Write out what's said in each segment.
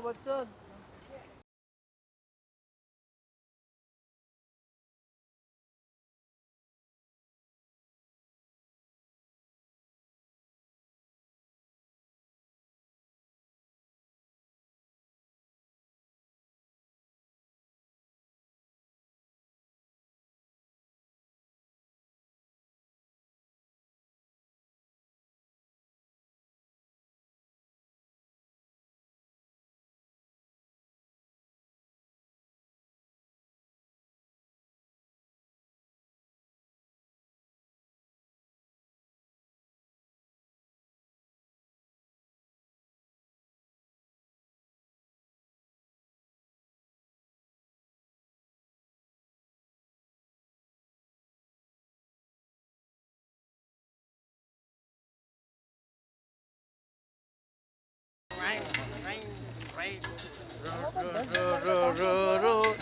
बच्चन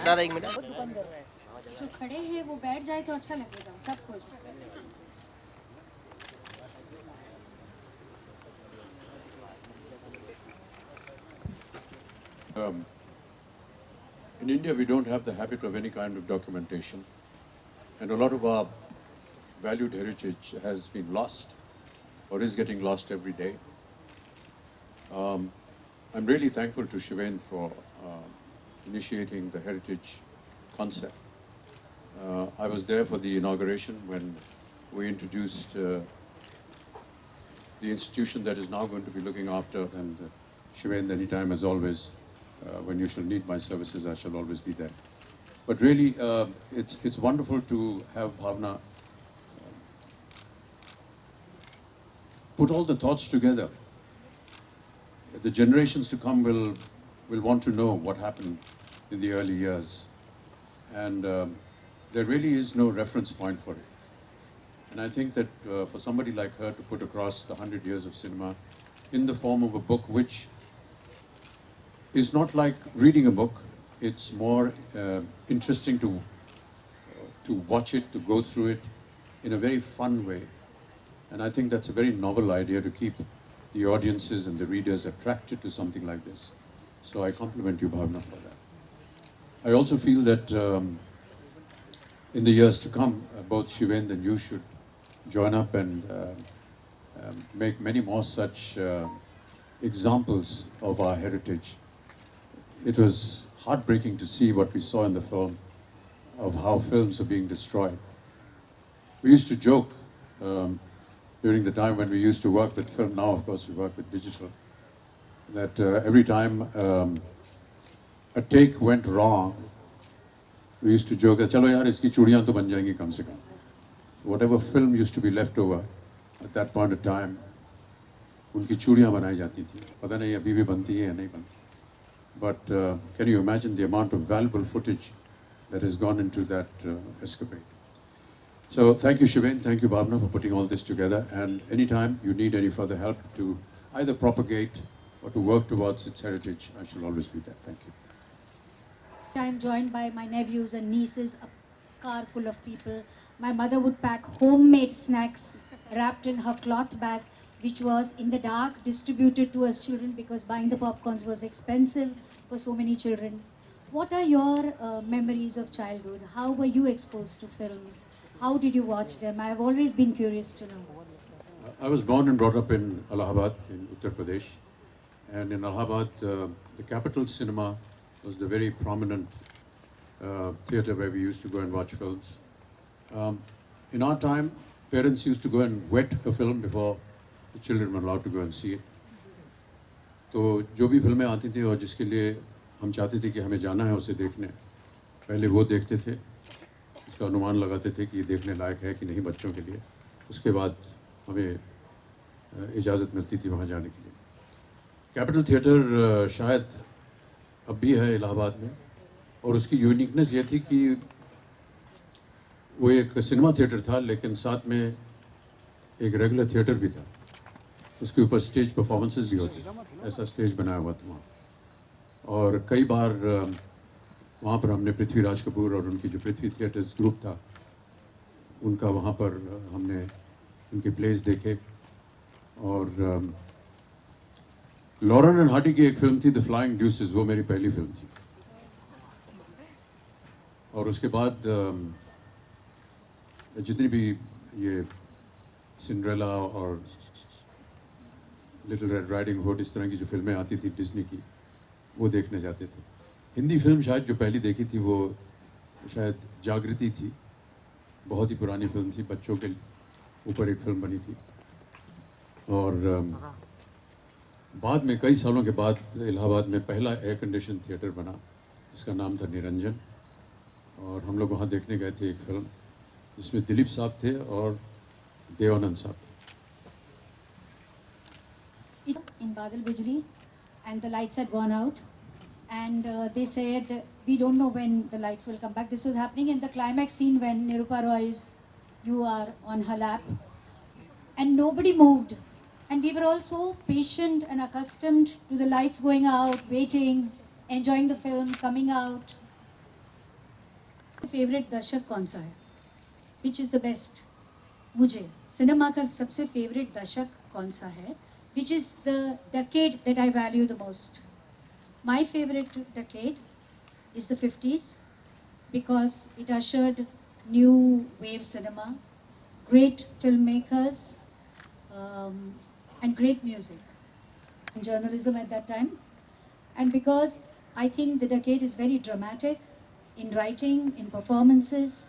दादा एक मिनट दुकान कर रहा है जो खड़े हैं वो बैठ जाए तो अच्छा लगेगा सब कुछ In India, we don't have the habit of any kind of documentation, and a lot of our valued heritage has been lost or is getting lost every day. I'm really thankful to Shiven for initiating the heritage concept. I was there for the inauguration when we introduced the institution that is now going to be looking after, and Shiven, anytime as always, when you shall need my services, I shall always be there. But really, it's wonderful to have Bhavna put all the thoughts together. The generations to come will want to know what happened in the early years. And there really is no reference point for it. And I think that for somebody like her to put across the 100 years of cinema in the form of a book which is not like reading a book, it's more interesting to watch it, to go through it in a very fun way. And I think that's a very novel idea to keep the audiences and the readers attracted to something like this. So I compliment you, Bhavna, for that. I also feel that in the years to come, both Shivendra and you should join up and make many more such examples of our heritage. It was heartbreaking to see what we saw in the film of how films are being destroyed. We used to joke during the time when we used to work with film, now of course we work with digital, that every time a take went wrong, we used to joke, chalo yaar, iski chudiyan to ban jayengi kam se kam. Whatever film used to be left over at that point of time, unki chudiyan banai jati thi. Pata nahi abhi bhi banti hai ya nahi banti. But can you imagine the amount of valuable footage that has gone into that escapade? So thank you, Shiven, thank you, Bhavna, for putting all this together. And anytime you need any further help to either propagate or to work towards its heritage, I shall always be there. Thank you. I'm joined by my nephews and nieces, a car full of people. My mother would pack homemade snacks wrapped in her cloth bag, which was in the dark distributed to us children because buying the popcorns was expensive for so many children. What are your memories of childhood? How were you exposed to films? How did you watch them? I have always been curious to know. I was born and brought up in Allahabad, in Uttar Pradesh. And in Allahabad, the Capital Cinema was the very prominent theatre where we used to go and watch films. In our time, parents used to go and wet a film before the children were allowed to go and see it. तो जो भी फिल्में आती थी और जिसके लिए हम चाहते थे कि हमें जाना है उसे देखने, पहले वो देखते थे, उसका अनुमान लगाते थे कि ये देखने लायक है कि नहीं बच्चों के लिए, उसके बाद हमें इजाज़त मिलती थी वहाँ जाने के लिए. कैपिटल थिएटर शायद अब भी है इलाहाबाद में, और उसकी यूनिकनेस ये थी कि वो एक सिनेमा थिएटर था लेकिन साथ में एक रेगुलर थिएटर भी था. उसके ऊपर स्टेज परफॉर्मेंसेस भी होती, ऐसा स्टेज बनाया हुआ था वहाँ. और कई बार वहाँ पर हमने पृथ्वीराज कपूर और उनकी जो पृथ्वी थिएटर्स ग्रुप था उनका वहाँ पर हमने उनके प्लेस देखे। और लॉरेन एंड हार्डी की एक फिल्म थी द फ्लाइंग ड्यूसेस, वो मेरी पहली फिल्म थी। और उसके बाद जितनी भी ये सिंड्रेला और लिटिल रेड राइडिंग हुड इस तरह की जो फिल्में आती थी डिज्नी की, वो देखने जाते थे। हिंदी फिल्म शायद जो पहली देखी थी वो शायद जागृति थी, बहुत ही पुरानी फिल्म थी, बच्चों के ऊपर एक फिल्म बनी थी। और बाद में कई सालों के बाद इलाहाबाद में पहला एयर कंडीशन थिएटर बना जिसका नाम था निरंजन, और हम लोग वहाँ देखने गए थे एक फिल्म जिसमें दिलीप साहब थे और देवानंद साहब। In Badal Bijli, and the lights had gone out, and they said we don't know when the lights will come back. This was happening in the climax scene when Nirupa Roy's you are on her lap, and nobody moved, and we were all so patient and accustomed to the lights going out, waiting, enjoying the film, coming out. Favorite दशक कौन सा है? Which is the best? मुझे cinema का सबसे favourite दशक कौन सा है? Which is the decade that I value the most? My favorite decade is the 50s because it ushered new wave cinema, great filmmakers, and great music and journalism at that time. And because I think the decade is very dramatic in writing, in performances.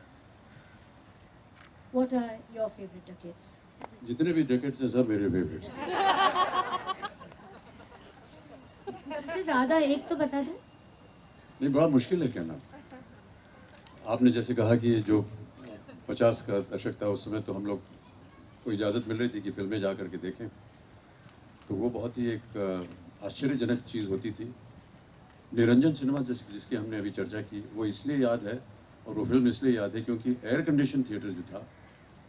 What are your favorite decades? जितने भी decades हैं सब मेरे favourite. सबसे ज़्यादा एक तो बता दो। नहीं, बड़ा मुश्किल है कहना। आपने जैसे कहा कि जो 50 का दशक था उस समय तो हम लोग को इजाज़त मिल रही थी कि फिल्में जा कर के देखें, तो वो बहुत ही एक आश्चर्यजनक चीज़ होती थी। निरंजन सिनेमा जिसकी हमने अभी चर्चा की वो इसलिए याद है, और वो फिल्म इसलिए याद है क्योंकि एयर कंडीशन थिएटर जो था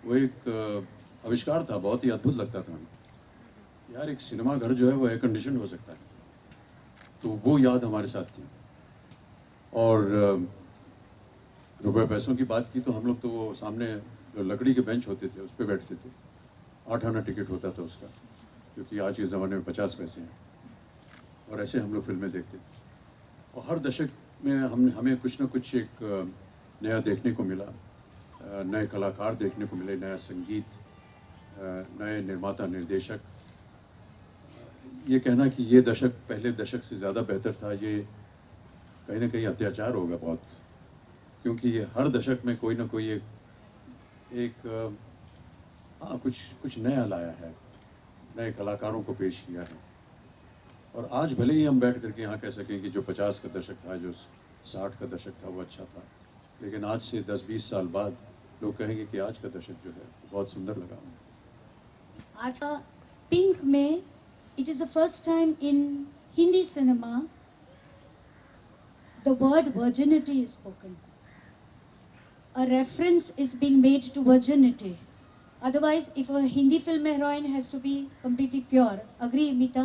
वो एक आविष्कार था, बहुत ही अद्भुत लगता था हमें। यार एक सिनेमा घर जो है वो एयर कंडीशन हो सकता है, तो वो याद हमारे साथ थी। और रुपए पैसों की बात की तो हम लोग तो वो सामने जो लकड़ी के बेंच होते थे उस पर बैठते थे, 8 आना टिकट होता था उसका, क्योंकि आज के ज़माने में 50 पैसे हैं, और ऐसे हम लोग फिल्में देखते थे। और हर दशक में हमें कुछ ना कुछ एक नया देखने को मिला, नए कलाकार देखने को मिले, नया संगीत, नए निर्माता निर्देशक। ये कहना कि ये दशक पहले दशक से ज़्यादा बेहतर था, ये कहीं ना कहीं अत्याचार होगा बहुत, क्योंकि ये हर दशक में कोई ना कोई एक कुछ नया लाया है, नए कलाकारों को पेश किया है। और आज भले ही हम बैठ करके यहाँ कह सकें कि जो 50 का दशक था, जो 60 का दशक था वो अच्छा था, लेकिन आज से 10-20 साल बाद लोग कहेंगे कि आज का दशक जो है बहुत सुंदर लगा। आज का पिंक में it is the first time in Hindi cinema the word virginity is spoken. A reference is being made to virginity. Otherwise, if a Hindi film heroine has to be completely pure, agree, Mita?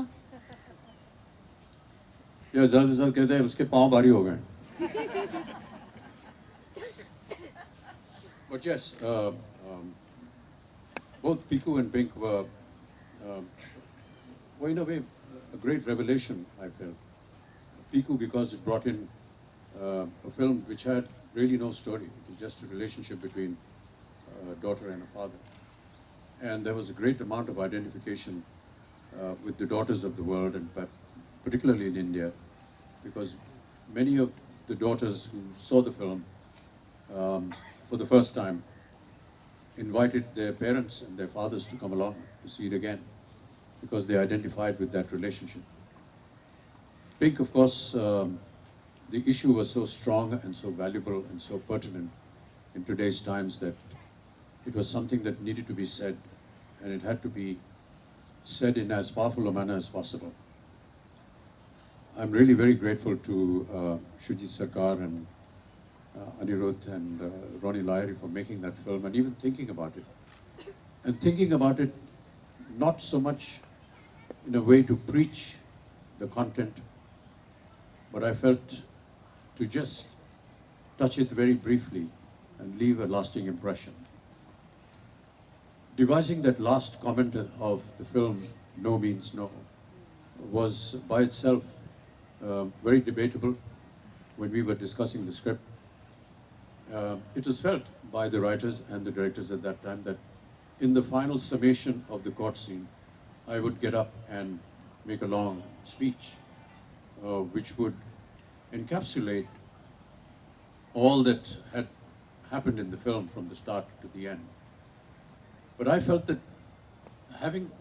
या ज़्यादा से ज़्यादा कहते हैं उसके पाँव भारी हो गए। But yes, both Piku and Pink were in a way a great revelation, I felt. Piku because it brought in a film which had really no story. It was just a relationship between a daughter and a father. And there was a great amount of identification with the daughters of the world, and particularly in India, because many of the daughters who saw the film for the first time invited their parents and their fathers to come along to see it again, because they identified with that relationship. Pink, of course, the issue was so strong and so valuable and so pertinent in today's times that it was something that needed to be said, and it had to be said in as powerful a manner as possible. I'm really very grateful to Shujit Sarkar and Anirudh and Ronnie Lyrie for making that film and even thinking about it. And thinking about it not so much in a way to preach the content, but I felt to just touch it very briefly and leave a lasting impression. Devising that last comment of the film, "No means no," was by itself very debatable when we were discussing the script. It was felt by the writers and the directors at that time that in the final summation of the court scene, I would get up and make a long speech, which would encapsulate all that had happened in the film from the start to the end. But I felt that having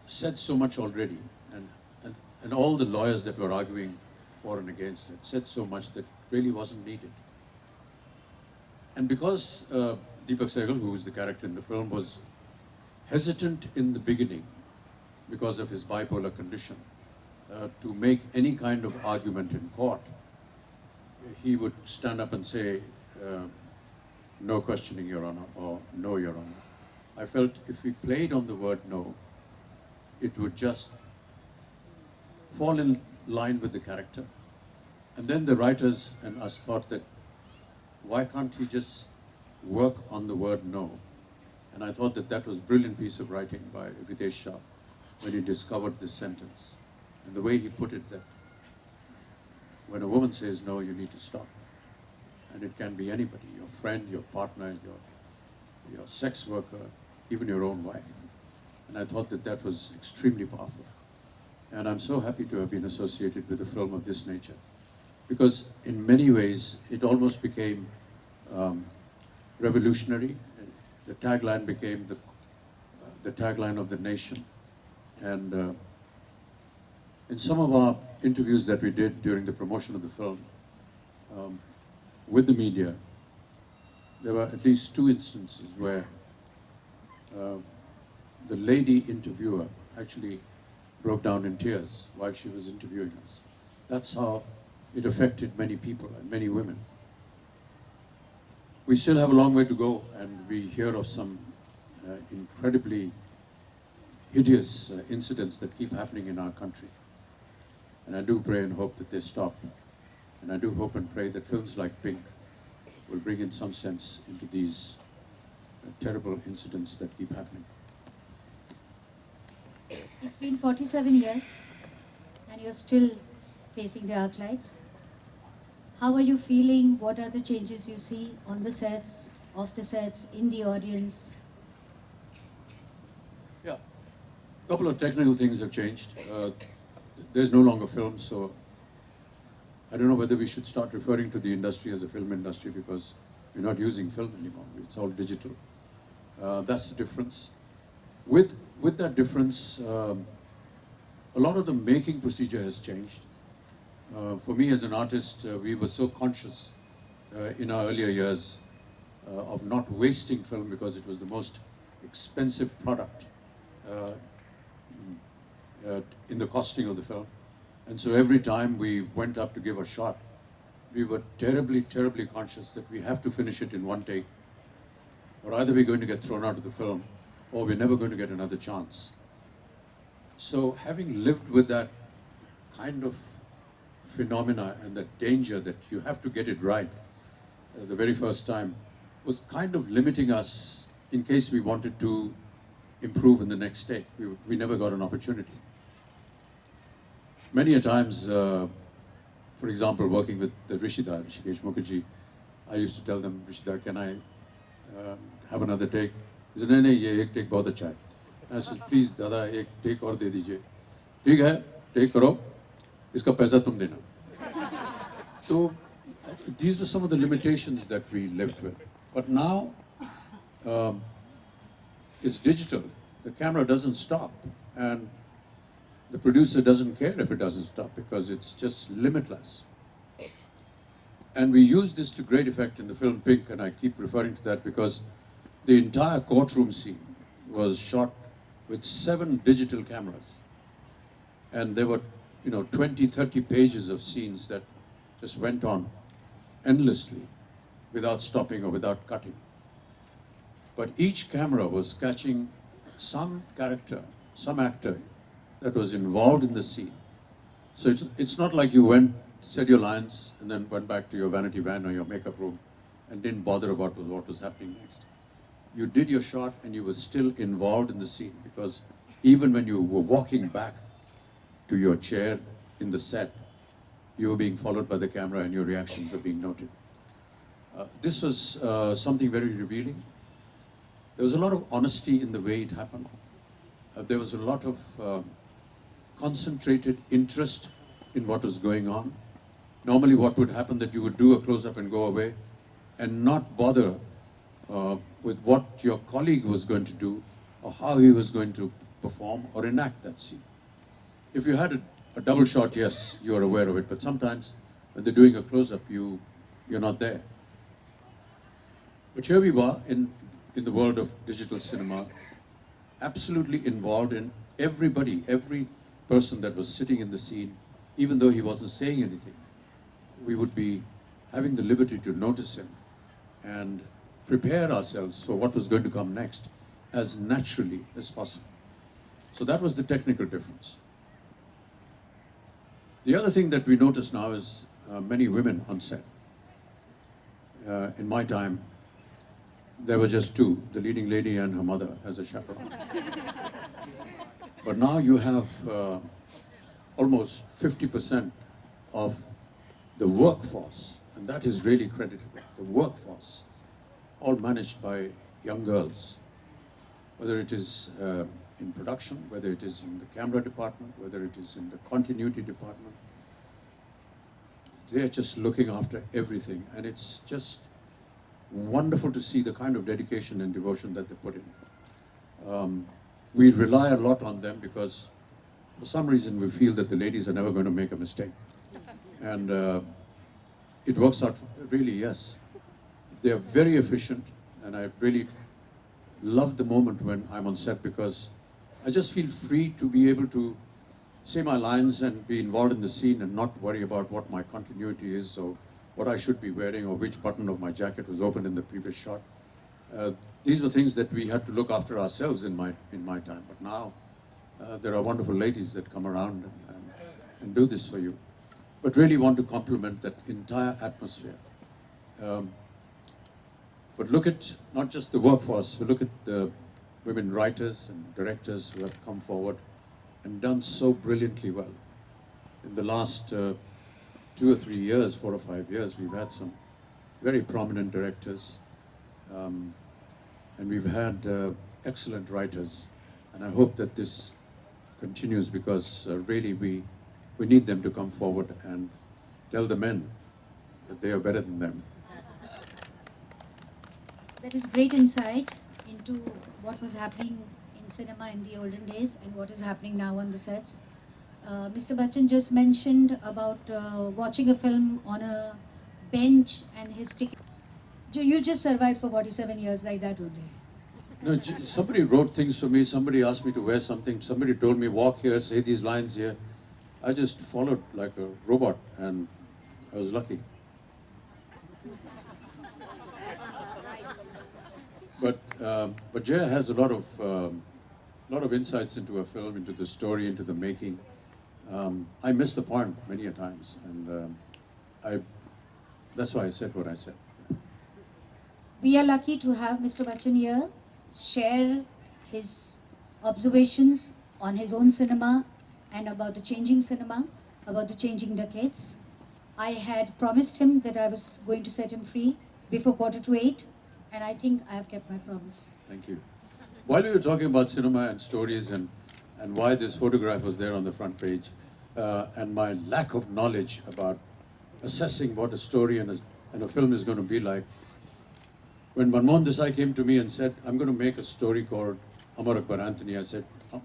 said so much already, and all the lawyers that were arguing for and against it said so much that really wasn't needed. And because Deepak Sehgal, who was the character in the film, was hesitant in the beginning because of his bipolar condition to make any kind of argument in court, he would stand up and say, "No questioning, Your Honor," or "No, Your Honor." I felt if we played on the word "no," it would just fall in line with the character. And then the writers and us thought that, why can't he just work on the word "no"? And I thought that that was a brilliant piece of writing by Amitabh when he discovered this sentence. And the way he put it, that when a woman says no, you need to stop. And it can be anybody, your friend, your partner, your sex worker, even your own wife. And I thought that that was extremely powerful. And I'm so happy to have been associated with a film of this nature, because in many ways it almost became revolutionary. The tagline became the tagline of the nation. And in some of our interviews that we did during the promotion of the film with the media, there were at least 2 instances where the lady interviewer actually broke down in tears while she was interviewing us. That's how it affected many people and many women. We still have a long way to go, and we hear of some incredibly hideous incidents that keep happening in our country. And I do pray and hope that they stop. And I do hope and pray that films like Pink will bring in some sense into these terrible incidents that keep happening. It's been 47 years and you're still facing the arc lights. How are you feeling? What are the changes you see on the sets, off the sets, in the audience? Yeah, a couple of technical things have changed. There's no longer film, so I don't know whether we should start referring to the industry as a film industry, because we're not using film anymore. It's all digital. That's the difference. With that difference, a lot of the making procedure has changed. For me as an artist, we were so conscious in our earlier years of not wasting film, because it was the most expensive product in the costing of the film. And so every time we went up to give a shot, we were terribly, terribly conscious that we have to finish it in one take, or either we're going to get thrown out of the film, or we're never going to get another chance. So having lived with that kind of phenomena and that danger that you have to get it right the very first time, was kind of limiting us in case we wanted to improve in the next take. We never got an opportunity. Many a times, for example, working with Rishikesh Mukherjee, I used to tell them, "Rishidar, can I have another take?" He said, "No, ye ek take bahut acha hai." And I said, "Please, Dada, ek take aur de dijiye." "Theek hai, take karo, iska paisa tum dena." So these were some of the limitations that we lived with. But now it's digital. The camera doesn't stop, and the producer doesn't care if it doesn't stop, because it's just limitless. And we use this to great effect in the film Pink, and I keep referring to that because the entire courtroom scene was shot with 7 digital cameras. And there were, 20, 30 pages of scenes that just went on endlessly without stopping or without cutting. But each camera was catching some character, some actor that was involved in the scene. So it's not like you went said your lines, and then went back to your vanity van or your makeup room and didn't bother about what was happening next. You did your shot and you were still involved in the scene, because even when you were walking back to your chair in the set, you were being followed by the camera and your reactions were being noted. This was something very revealing. There was a lot of honesty in the way it happened. There was a lot of concentrated interest in what was going on. Normally what would happen that you would do a close-up and go away and not bother with what your colleague was going to do or how he was going to perform or enact that scene. If you had a double shot, yes, you're aware of it, but sometimes when they're doing a close-up, you're not there. But here we were in the world of digital cinema, absolutely involved in everybody, every person that was sitting in the scene, even though he wasn't saying anything. We would be having the liberty to notice him and prepare ourselves for what was going to come next as naturally as possible. So that was the technical difference. The other thing that we notice now is many women on set. In my time, there were just two, the leading lady and her mother as a chaperone. But now you have almost 50% of the workforce, and that is really creditable, the workforce, all managed by young girls, whether it is in production, whether it is in the camera department, whether it is in the continuity department. They're just looking after everything, and it's just wonderful to see the kind of dedication and devotion that they put in. We rely a lot on them because for some reason we feel that the ladies are never going to make a mistake. And it works out really, yes. They are very efficient, and I really love the moment when I'm on set because I just feel free to be able to say my lines and be involved in the scene and not worry about what my continuity is or what I should be wearing or which button of my jacket was open in the previous shot. These were things that we had to look after ourselves in my time. But now there are wonderful ladies that come around and do this for you. But really want to compliment that entire atmosphere. But look at not just the workforce, but look at the women writers and directors who have come forward and done so brilliantly well. In the last 2 or 3 years, 4 or 5 years, we've had some very prominent directors, and we've had excellent writers. And I hope that this continues because really we need them to come forward and tell the men that they are better than them. That is great insight into what was happening in cinema in the olden days and what is happening now on the sets. Mr. Bachchan just mentioned about watching a film on a bench and his ticket. You just survived for 47 years like that only. No, somebody wrote things for me, somebody asked me to wear something, somebody told me walk here, say these lines here. I just followed like a robot and I was lucky. But Jaya has a lot of insights into a film, into the story, into the making. I missed the point many a times, and that's why I said what I said. We are lucky to have Mr. Bachchan here, share his observations on his own cinema and about the changing cinema, about the changing decades. I had promised him that I was going to set him free before 7:45, and I think I have kept my promise. Thank you. While we were talking about cinema and stories and why this photograph was there on the front page, and my lack of knowledge about assessing what a story and a film is going to be like, when Manmohan Desai came to me and said, I'm going to make a story called Amar Akbar Anthony, I said,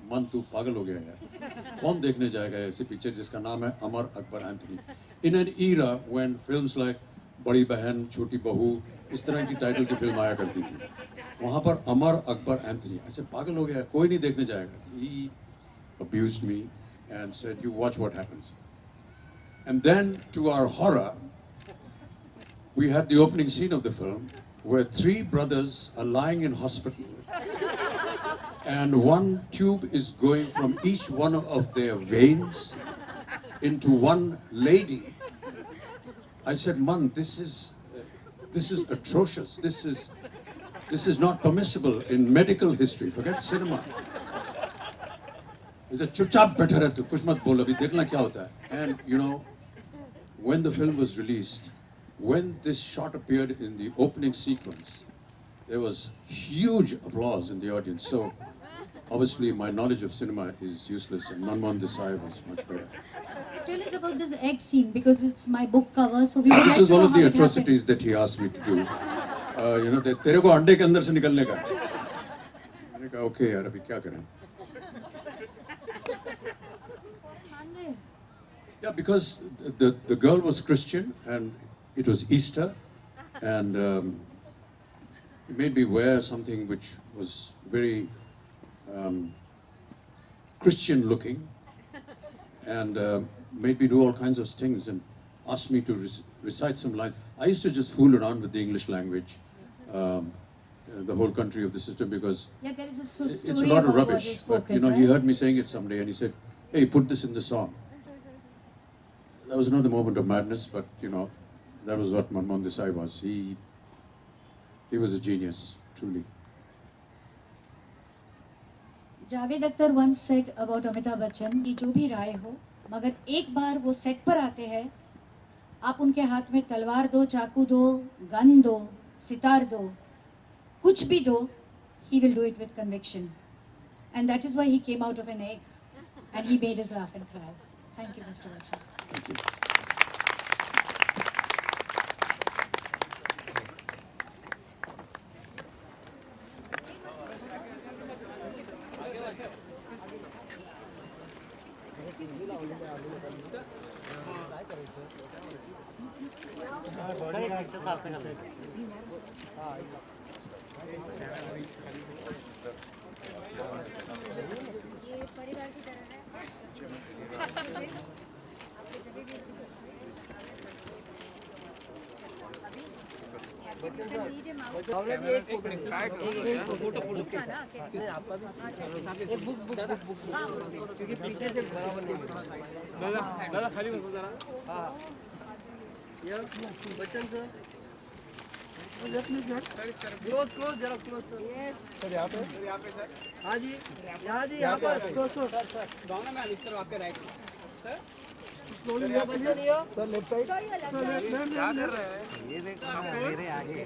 Man, tu pagal ho gaya yaar. Kaun dekhne jayega aise picture jiska naam hai Amar Akbar Anthony? In an era when films like Badi Behan, Choti Bahu, इस तरह की title की film आया करती थी, वहाँ पर Amar Akbar Anthony, ऐसे पागल हो गया, कोई नहीं देखने जाएगा. He abused me and said, you watch what happens. And then, to our horror, we had the opening scene of the film where 3 brothers are lying in hospital and one tube is going from each one of their veins into one lady I said, Man, this is atrocious. This is not permissible in medical history. Forget cinema. He said, "Chupchap बैठा रह तू, कुछ मत बोल, अभी देखना क्या होता है." And you know, when the film was released, when this shot appeared in the opening sequence, there was huge applause in the audience. So obviously my knowledge of cinema is useless, and Manmohan Desai was much better. Tell us about this egg scene, because it's my book cover, so we would This like is to one know of how the it happened. atrocities that he asked me to do. You know, तेरे को अंडे के अंदर से निकलने का. मैंने कहा, okay यार, अभी क्या करें? Yeah, because the girl was Christian and it was Easter, and it made me wear something which was very Christian looking, and made me do all kinds of things and asked me to recite some lines. I used to just fool around with the English language, the whole country of the system, because Yeah, there is a it's story a lot of about what rubbish. is But spoken, you know, he right? heard me saying it someday, and he said, "Hey, put this in the song." That was another moment of madness, but you know, that was what Manmohan Desai was. He was a genius, truly. Javed Akhtar once said about Amitabh Bachchan कि जो भी राय हो, मगर एक बार वो set पर आते हैं, आप उनके हाथ में तलवार दो, चाकू दो, गन दो, सितार दो, कुछ भी दो, he will do it with conviction. And that is why he came out of an egg and he made us laugh and cry. Thank you, Mr. Bachchan. Thank you. क्योंकि पीछे से बराबर नहीं दादा खाली बस जरा हाँ ये बच्चन सर क्लोज क्लोज जरा क्लोज सर यहाँ पे सर हाँ जी यहाँ पर क्लोज सर गाँव में इस तरफ आपके right sir sir left side क्या कर रहे हैं ये देखो मेरे आगे